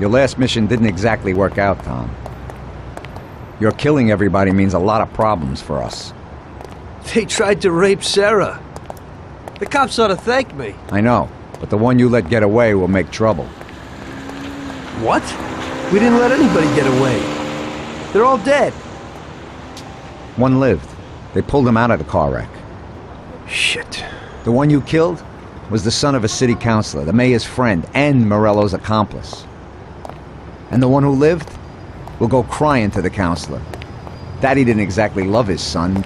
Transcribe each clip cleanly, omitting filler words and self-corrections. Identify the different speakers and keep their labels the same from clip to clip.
Speaker 1: Your last mission didn't exactly work out, Tom. Your killing everybody means a lot of problems for us.
Speaker 2: They tried to rape Sarah. The cops ought to thank me.
Speaker 1: I know, but the one you let get away will make trouble.
Speaker 2: What? We didn't let anybody get away. They're all dead.
Speaker 1: One lived. They pulled him out of the car wreck.
Speaker 2: Shit.
Speaker 1: The one you killed was the son of a city councilor, the mayor's friend, and Morello's accomplice. And the one who lived will go crying to the councilor. Daddy didn't exactly love his son.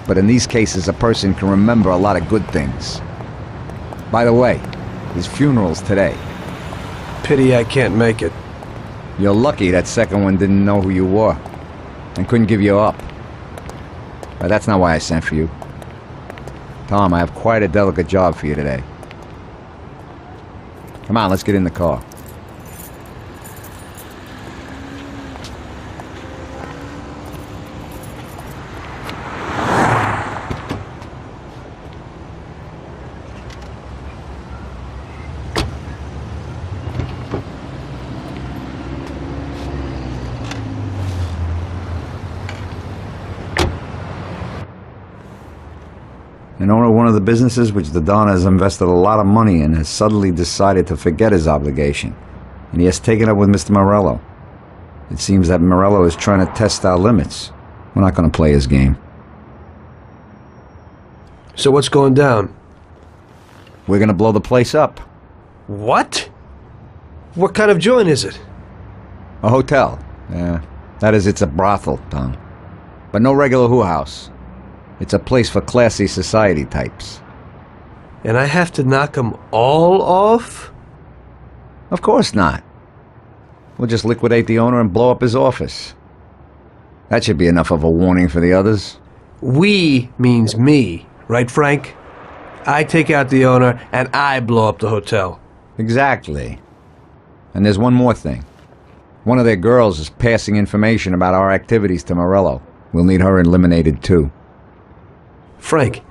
Speaker 1: But in these cases, a person can remember a lot of good things. By the way, his funeral's today.
Speaker 2: Pity I can't make it.
Speaker 1: You're lucky that second one didn't know who you were and couldn't give you up. But that's not why I sent for you. Tom, I have quite a delicate job for you today. Come on, let's get in the car. An owner of one of the businesses which the Don has invested a lot of money in has suddenly decided to forget his obligation, and he has taken up with Mr. Morello. It seems that Morello is trying to test our limits. We're not going to play his game.
Speaker 2: So what's going down?
Speaker 1: We're going to blow the place up.
Speaker 2: What? What kind of joint is it?
Speaker 1: A hotel. That is, it's a brothel, Tom. But no regular house. It's a place for classy society types.
Speaker 2: And I have to knock them all off?
Speaker 1: Of course not. We'll just liquidate the owner and blow up his office. That should be enough of a warning for the others.
Speaker 2: We means me, right, Frank? I take out the owner and I blow up the hotel.
Speaker 1: Exactly. And there's one more thing. One of their girls is passing information about our activities to Morello. We'll need her eliminated too.
Speaker 2: Frank,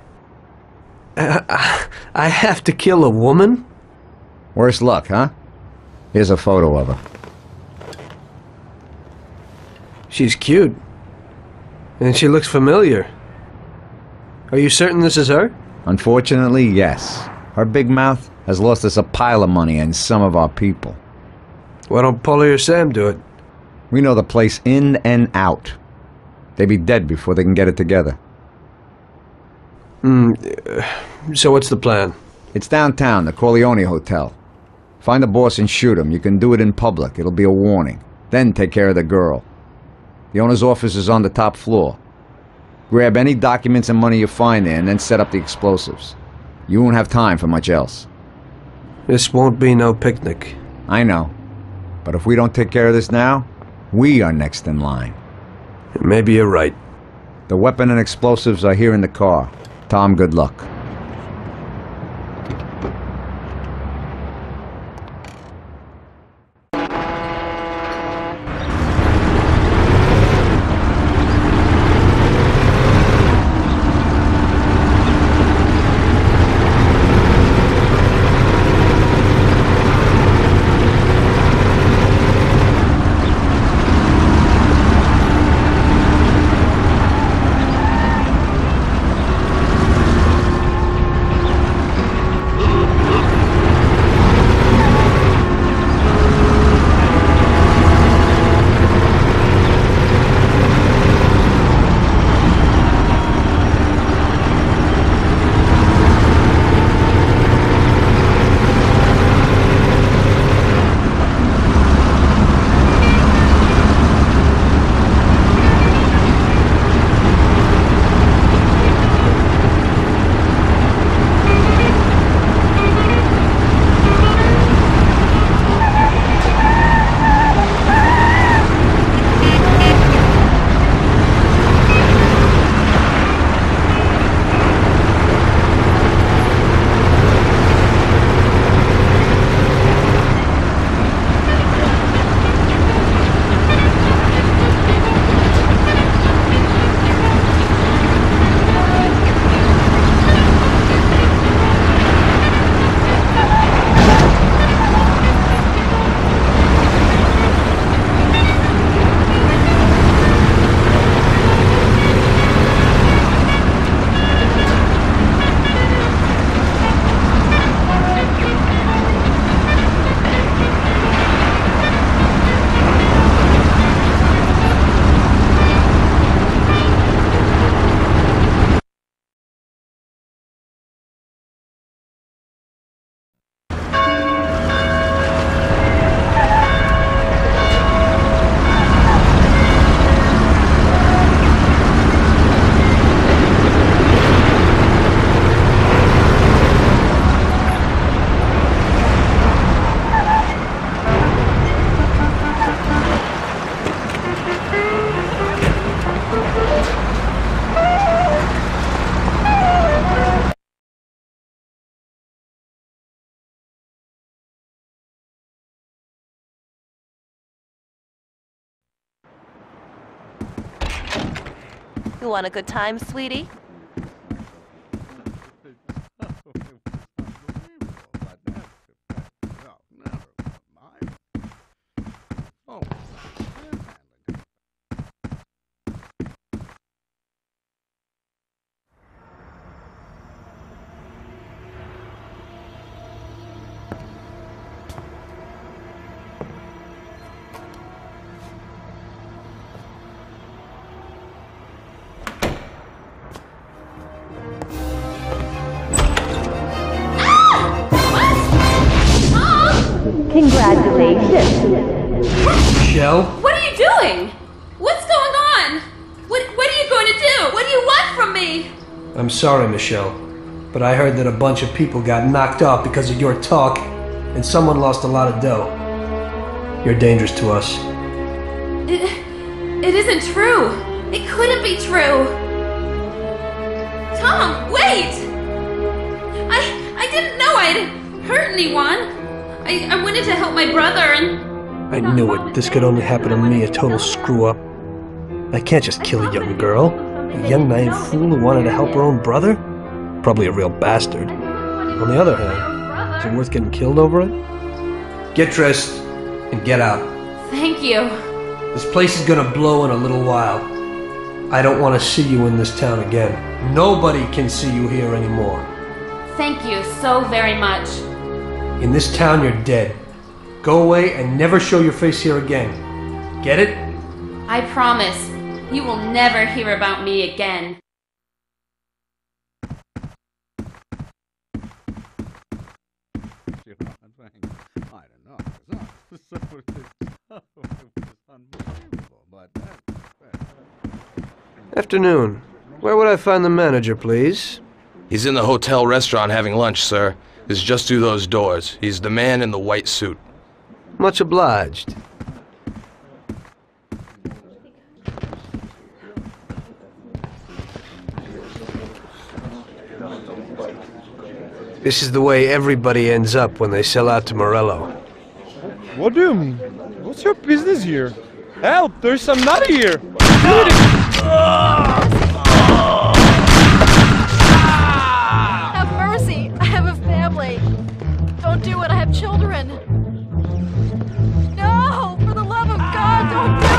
Speaker 2: I have to kill a woman?
Speaker 1: Worse luck, huh? Here's a photo of her.
Speaker 2: She's cute. And she looks familiar. Are you certain this is her?
Speaker 1: Unfortunately, yes. Her big mouth has lost us a pile of money and some of our people.
Speaker 2: Why don't Paulie or Sam do it?
Speaker 1: We know the place in and out. They'd be dead before they can get it together.
Speaker 2: So what's the plan?
Speaker 1: It's downtown, the Corleone Hotel. Find the boss and shoot him. You can do it in public. It'll be a warning. Then take care of the girl. The owner's office is on the top floor. Grab any documents and money you find there and then set up the explosives. You won't have time for much else.
Speaker 2: This won't be no picnic.
Speaker 1: I know. But if we don't take care of this now, we are next in line.
Speaker 2: Maybe you're right.
Speaker 1: The weapon and explosives are here in the car. Tom, good luck.
Speaker 3: You want a good time, sweetie?
Speaker 4: Congratulations.
Speaker 2: Michelle?
Speaker 5: What are you doing? What's going on? What are you going to do? What do you want from me?
Speaker 2: I'm sorry, Michelle, but I heard that a bunch of people got knocked off because of your talk, and someone lost a lot of dough. You're dangerous to us.
Speaker 5: It isn't true. It couldn't be true. Tom, wait! I didn't know I'd hurt anyone. I wanted to help my brother and...
Speaker 2: I knew it. This could only happen to me, a total screw-up. I can't just kill a young girl. A young, naive fool who wanted to help her own brother? Probably a real bastard. On the other hand, is it worth getting killed over it? Get dressed and get out.
Speaker 5: Thank you.
Speaker 2: This place is gonna blow in a little while. I don't want to see you in this town again. Nobody can see you here anymore.
Speaker 5: Thank you so very much.
Speaker 2: In this town, you're dead. Go away and never show your face here again. Get it?
Speaker 5: I promise. You will never hear about me again.
Speaker 2: Afternoon. Where would I find the manager, please?
Speaker 6: He's in the hotel restaurant having lunch, sir. It's just through those doors. He's the man in the white suit.
Speaker 2: Much obliged. This is the way everybody ends up when they sell out to Morello.
Speaker 7: What do you mean? What's your business here? Help! There's some nut here!
Speaker 4: Have mercy. I have a family. Don't do it. I have children. No! For the love of God, don't do it!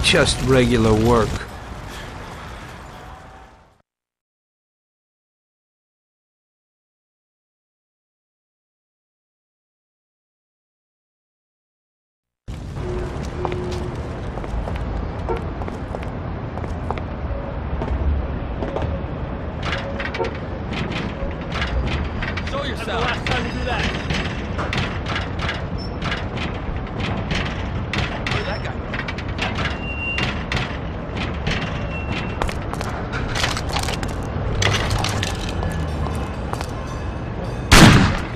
Speaker 2: just regular work.
Speaker 6: Show yourself.
Speaker 3: Last time you do that.
Speaker 6: Where'd that guy go?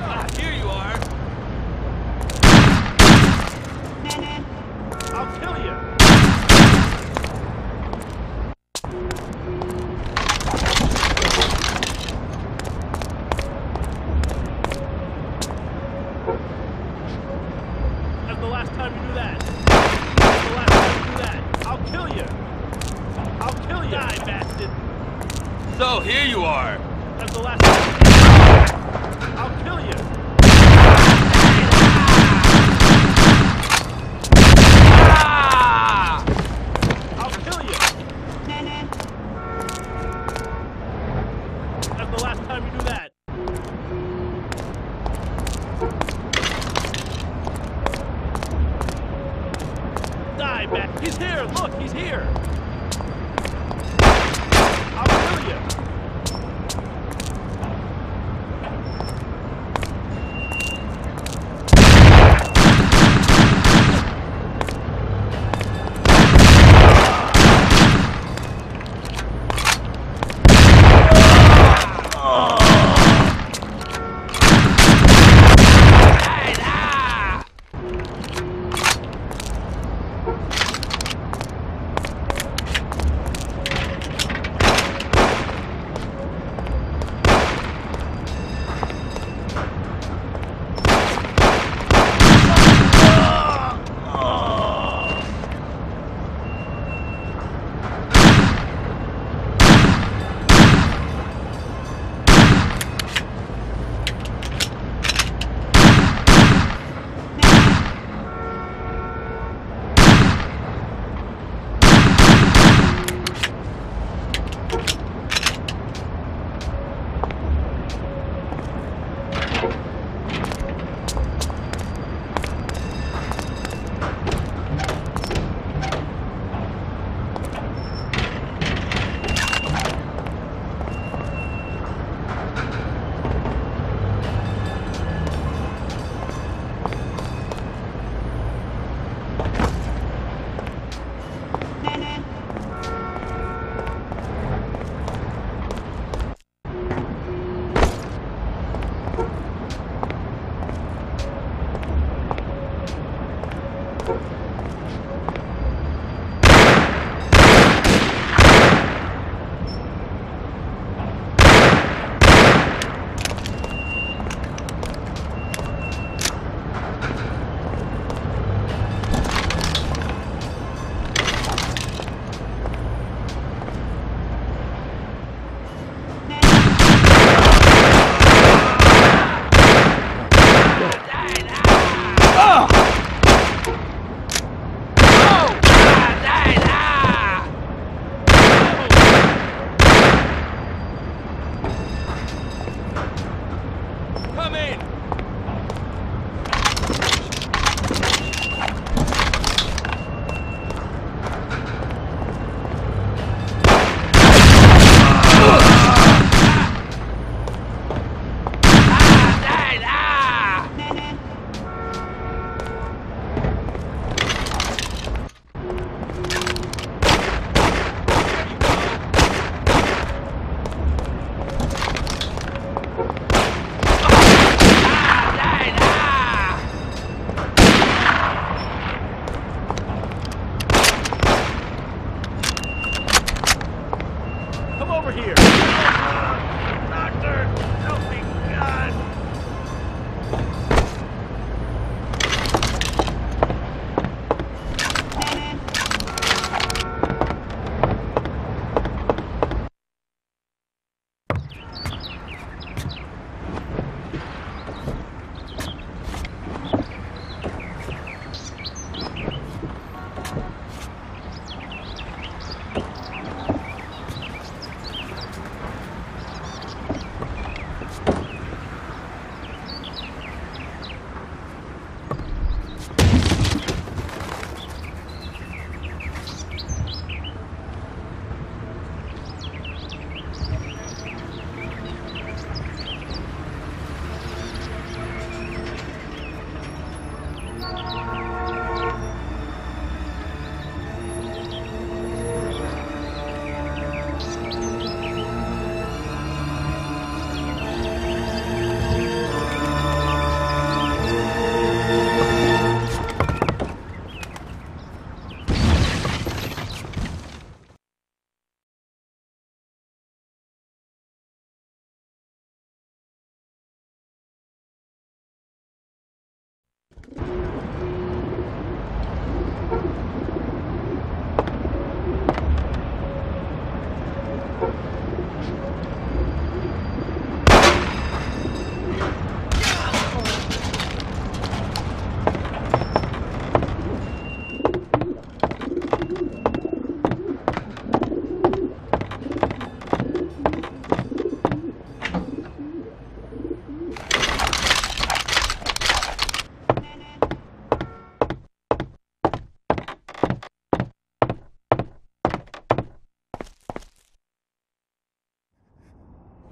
Speaker 6: Ah, here you are.
Speaker 3: I'll kill you. That's the last time you do that. That's the last time you do that. I'll kill you. I'll kill you. Die, bastard.
Speaker 6: So, here you are.
Speaker 3: That's the last time. I'll kill you.
Speaker 6: Ah!
Speaker 3: I'll kill you. That's the last time you do that. Die, man. He's here. Look, he's here. I'll kill you.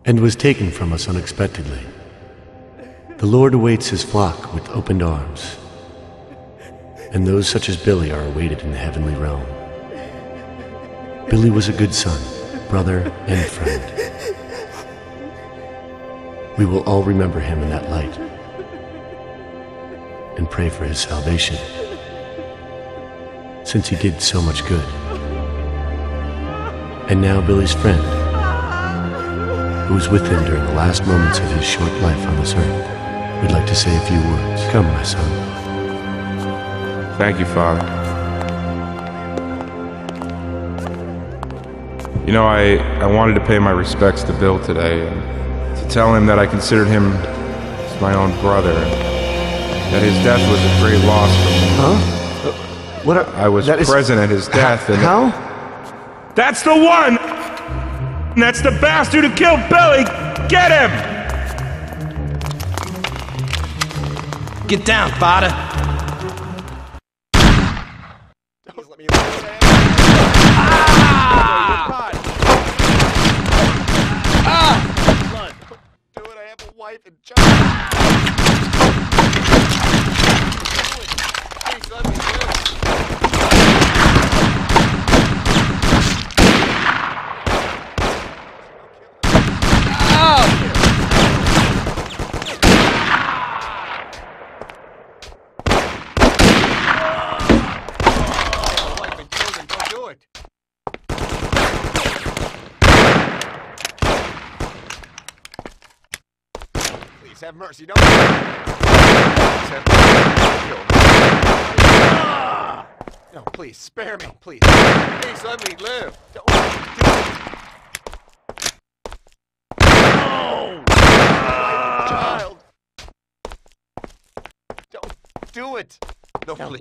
Speaker 8: and was taken from us unexpectedly. The Lord awaits his flock with opened arms, and those such as Billy are awaited in the heavenly realm. Billy was a good son, brother, and friend. We will all remember him in that light and pray for his salvation, since he did so much good. And now Billy's friend, who was with him during the last moments of his short life on this earth, would like to say a few words. Come, my son.
Speaker 9: Thank you, Father. You know, I wanted to pay my respects to Bill today and to tell him that I considered him as my own brother, that his death was a great loss for me.
Speaker 8: Huh? What?
Speaker 9: I was present at his death, and
Speaker 8: how?
Speaker 9: That's the one! That's the bastard who killed Billy! Get him!
Speaker 10: Get down, father.
Speaker 11: Do it, I have a wife and child. Please let me live. Have mercy, don't. No, please, spare me, please. Please let me live. Don't do it. No! Child. Don't do it. No, please.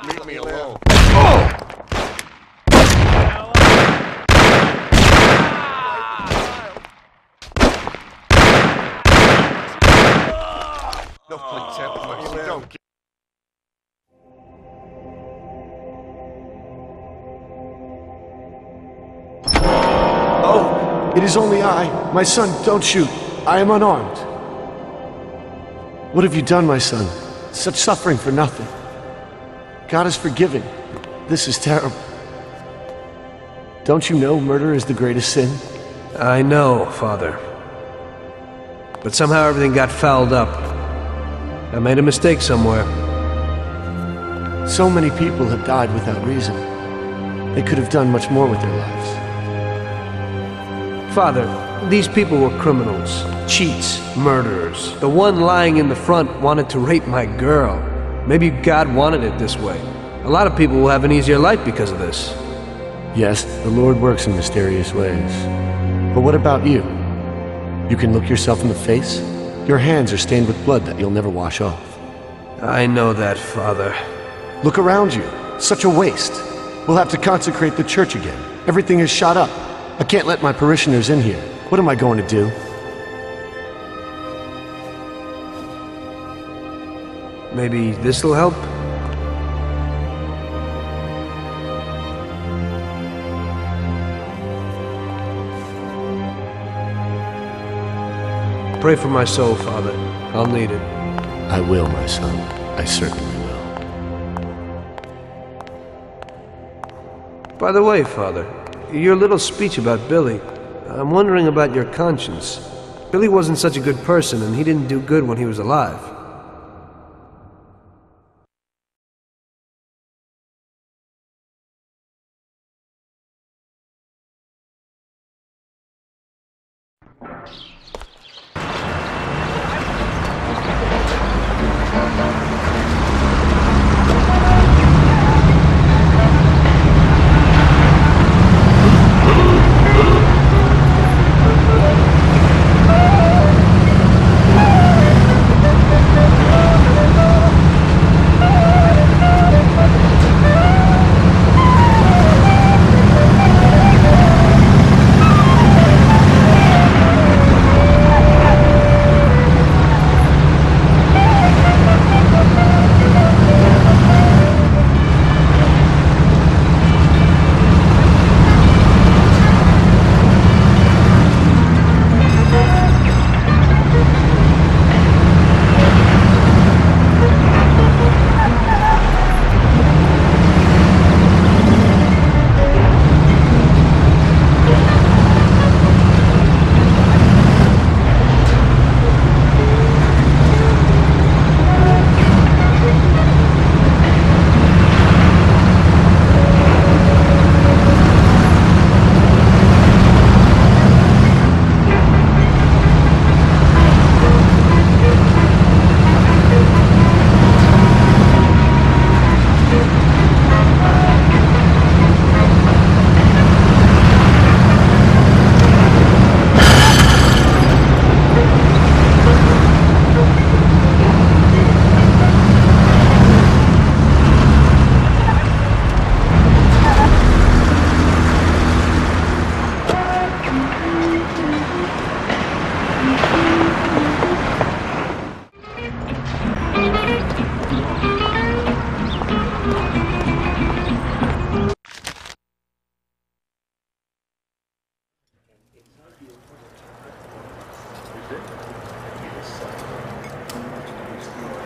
Speaker 11: Leave me alone. No, please, have mercy. Don't.
Speaker 8: Oh, it is only I. My son, don't shoot. I am unarmed. What have you done, my son? Such suffering for nothing. God is forgiving. This is terrible. Don't you know murder is the greatest sin?
Speaker 2: I know, Father. But somehow everything got fouled up. I made a mistake somewhere.
Speaker 8: So many people have died without reason. They could have done much more with their lives.
Speaker 2: Father, these people were criminals, cheats, murderers. The one lying in the front wanted to rape my girl. Maybe God wanted it this way. A lot of people will have an easier life because of this.
Speaker 8: Yes, the Lord works in mysterious ways. But what about you? You can look yourself in the face? Your hands are stained with blood that you'll never wash off.
Speaker 2: I know that, Father.
Speaker 8: Look around you. Such a waste. We'll have to consecrate the church again. Everything is shot up. I can't let my parishioners in here. What am I going to do?
Speaker 2: Maybe this'll help? Pray for my soul, Father. I'll need it.
Speaker 8: I will, my son. I certainly will.
Speaker 2: By the way, Father, your little speech about Billy, I'm wondering about your conscience. Billy wasn't such a good person, and he didn't do good when he was alive.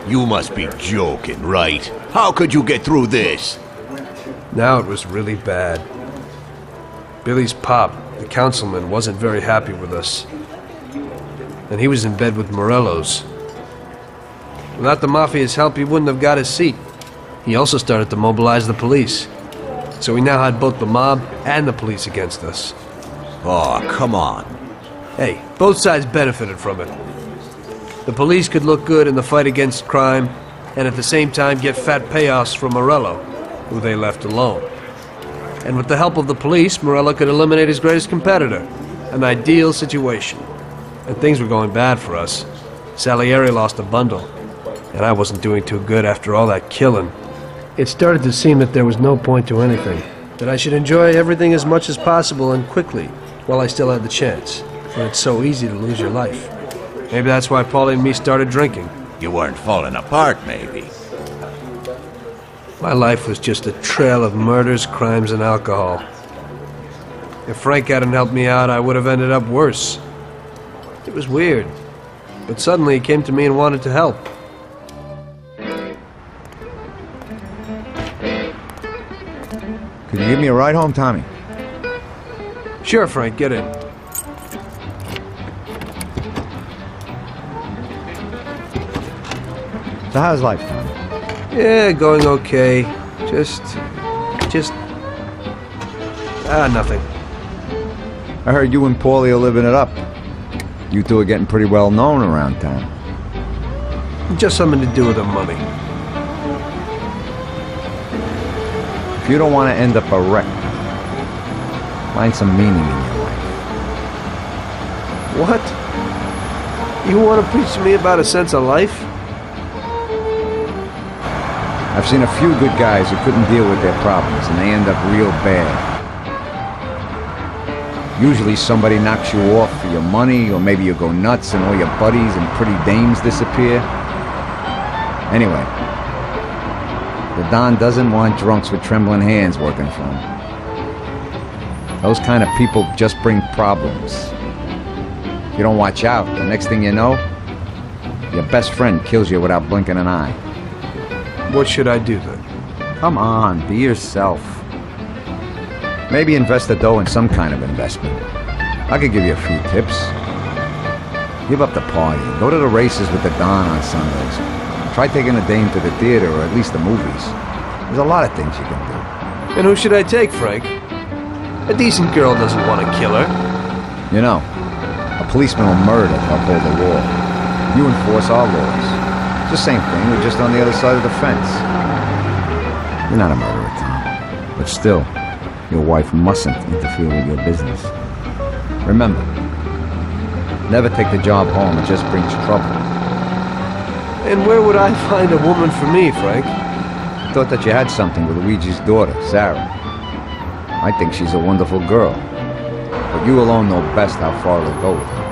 Speaker 12: You must be joking, right? How could you get through this?
Speaker 2: Now it was really bad. Billy's pop, the councilman, wasn't very happy with us. And he was in bed with Morello's. Without the Mafia's help, he wouldn't have got his seat. He also started to mobilize the police. So we now had both the mob and the police against us.
Speaker 12: Oh, come on.
Speaker 2: Hey, both sides benefited from it. The police could look good in the fight against crime, and at the same time get fat payoffs from Morello, who they left alone. And with the help of the police, Morello could eliminate his greatest competitor. An ideal situation. And things were going bad for us. Salieri lost a bundle, and I wasn't doing too good after all that killing. It started to seem that there was no point to anything, that I should enjoy everything as much as possible and quickly, while I still had the chance. But it's so easy to lose your life. Maybe that's why Paulie and me started drinking.
Speaker 12: You weren't falling apart, maybe.
Speaker 2: My life was just a trail of murders, crimes, and alcohol. If Frank hadn't helped me out, I would have ended up worse. It was weird, but suddenly he came to me and wanted to help.
Speaker 1: Could you give me a ride home, Tommy?
Speaker 2: Sure, Frank, get in.
Speaker 1: So how's life, Tommy?
Speaker 2: Yeah, going okay. Nothing.
Speaker 1: I heard you and Paulie are living it up. You two are getting pretty well known around town.
Speaker 2: Just something to do with the money.
Speaker 1: If you don't want to end up a wreck, find some meaning in your life.
Speaker 2: What? You want to preach to me about a sense of life?
Speaker 1: I've seen a few good guys who couldn't deal with their problems, and they end up real bad. Usually somebody knocks you off for your money, or maybe you go nuts and all your buddies and pretty dames disappear. Anyway, the Don doesn't want drunks with trembling hands working for him. Those kind of people just bring problems. If you don't watch out, the next thing you know, your best friend kills you without blinking an eye.
Speaker 2: What should I do then?
Speaker 1: Come on, be yourself. Maybe invest the dough in some kind of investment. I could give you a few tips. Give up the party. Go to the races with the Don on Sundays. Try taking a dame to the theater, or at least the movies. There's a lot of things you can do.
Speaker 2: And who should I take, Frank? A decent girl doesn't want to kill her.
Speaker 1: You know, a policeman will murder to uphold the law. You enforce our laws. It's the same thing, we're just on the other side of the fence. You're not a murderer, Tom. But still, your wife mustn't interfere with your business. Remember, never take the job home, it just brings trouble.
Speaker 2: And where would I find a woman for me, Frank?
Speaker 1: I thought that you had something with Luigi's daughter, Sarah. I think she's a wonderful girl. But you alone know best how far it'll go with her.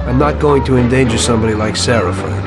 Speaker 2: I'm not going to endanger somebody like Sarah, Frank.